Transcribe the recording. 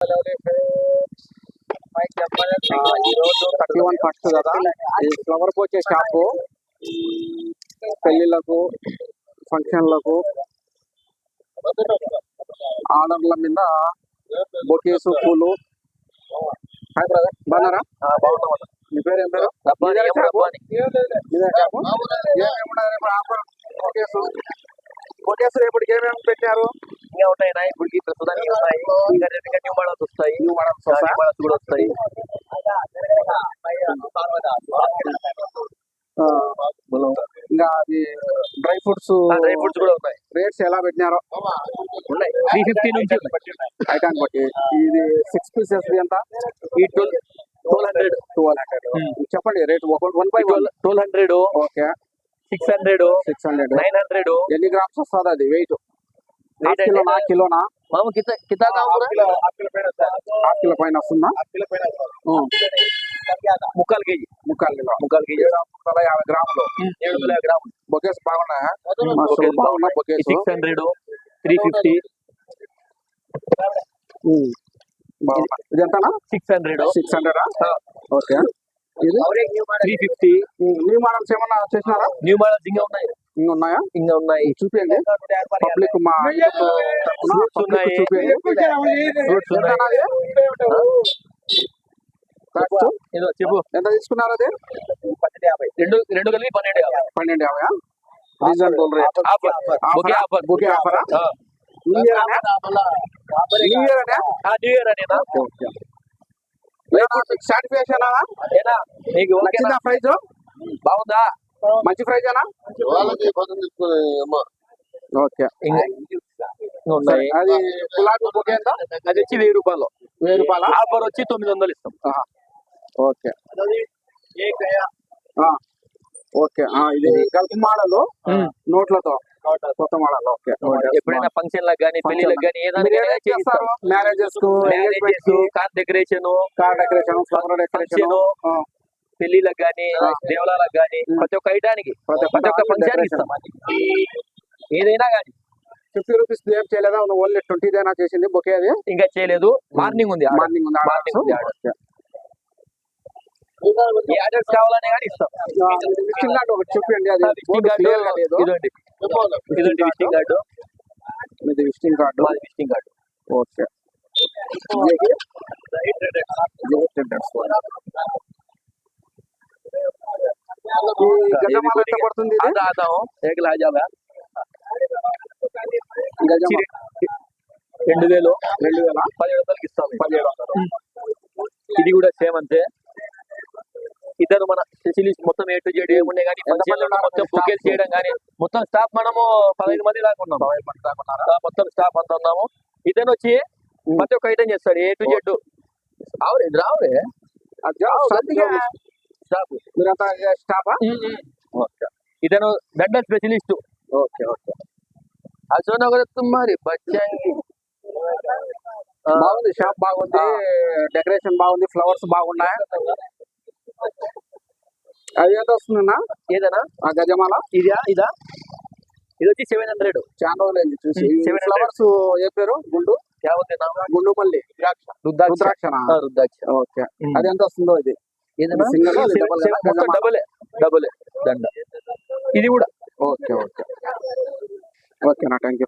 ఈరోజు 31 ఫస్ట్ కదా, ఈ ఫ్లవర్ పోచే షాపు పెళ్లిళ్లకు, ఫంక్షన్లకు ఆర్డర్ల మీద బొకేసు, పూలు. హాయ్ బ్రదర్, బాగున్నారా? బాగున్నాం. మీ పేరు ఏం పేరు? బొకేసు రేపటికి ఏమేమి పెట్టారు? ఇంకా ఉన్నాయి ఇప్పటికి ప్రస్తుతానికి ఉన్నాయి. ఇంకా న్యూ మోడల్స్ వస్తాయి, న్యూ మోడల్స్ కూడా వస్తాయి. ఇంకా అది డ్రై ఫ్రూట్స్ కూడా ఉన్నాయి. రేట్స్ ఎలా పెట్టినారో ఉన్నాయి. 350 నుంచి ఐకాన్ బట్టి. ఇది 6 pieces ఎంత? ఈ 1200 చెప్పండి రేట్. 1 by 1 1200. ఓకే, 600 900. ఎన్ని గ్రామ్స్ వస్తుంది అది వెయిట్? కిలోనా? కిలో పైన వస్తుందా? ముక్కాలు కేజీ 750 గ్రాములు. 750 గ్రాములు. బొకేస్ బాగున్నాయా? బాగున్నా బొకేస్. 600 350. ఇది ఎంతనా? 600. ఓకే, ఇది 350. న్యూ మోడల్స్ ఏమన్నా చేసినారా? న్యూ మోడల్స్ ఇంకా ఉన్నాయా? ఇంకా ఉన్నాయి. చూపించండి పబ్లిక్. మా ఉన్నాయి. చూపించండి. చెప్పు, ఎంత తీసుకున్నారు? అది 1250. కలిపి 1250. Reasonable rate. బుకే ఆఫరా? న్యూ ఇయర్ సాటిస్ఫాక్షన్ నచ్చిందా? ప్రైజ్ బాగుందా? మంచి ప్రైజ్ అనా? ఓకే. అది గులాబీ బొకే ఎంత? అది వచ్చి 1000 రూపాయలు. 1000 రూపాయల ఆఫర్ వచ్చి 900 ఇస్తాం. Okay okay. ఇది గల్ఫ్ మోడల్ నోట్లతో కొత్త మోడల్. ఓకే. ఎప్పుడైనా ఫంక్షన్ లకు కానీ, పెళ్లిలకు కానీ, ఏదైనా చేస్తారు. Marriages, car decoration, flower decoration, పెళ్లిలకు కానీ, దేవాలయాలకు కానీ, ప్రతి ఒక్క ఐటానికి, ప్రతి ఒక్క ఫంక్షన్ ఇస్తాం. ఏదైనా కానీ 50 రూపీస్ ఏం చేయలేదా? ఓన్లీ 20 దేనా చేసింది బొకే? అది ఇంకా చేయలేదు. మార్నింగ్ ఉంది. ఈ ఆర్డర్స్ కావాలనే కానీ ఇస్తాం. విజిటింగ్ కార్డు ఒకటి చూపించండి. అది విజిటింగ్ కార్డు. ఇదండి విజిటింగ్ కార్డు. ఇది విజిటింగ్ కార్డు. ఓకే. గజమాల ఎంత పడుతుంది? 2000 1700 ఇస్తాం. 1700. ఇది కూడా సేమ్ అంతే. ఇద్దరు మన స్పెషలిస్ట్ మొత్తం A to Z ఏమున్నాయి కానీ, మొత్తం బుకేస్ చేయడం కానీ, మొత్తం స్టాఫ్ మనము 15 మంది దాకా ఉన్నాము. మొత్తం స్టాఫ్ అంతా ఉన్నాము. ఇతను వచ్చి ప్రతి ఒక్క ఐటమ్ చేస్తాడు. A to Z. రావురే ఇతను దండ స్పెషలిస్ట్. Okay okay. మరి బచ్చంగి బాగుంది. షాప్ బాగుంది, డెకరేషన్ బాగుంది, ఫ్లవర్స్ బాగున్నాయి. అది ఎంత వస్తుందన్నా? ఏదన్నా ఆ గజమాల? ఇది వచ్చి 700. చాలా రోజులైంది చూసి. ఫ్లవర్స్ ఏ పేరు? గుండుమల్లి రుద్రాక్ష. ఓకే. అది ఎంత వస్తుందో? ఇది డబుల్ దండ. ఇది కూడా ఓకే ఓకే ఓకేనా. Thank you.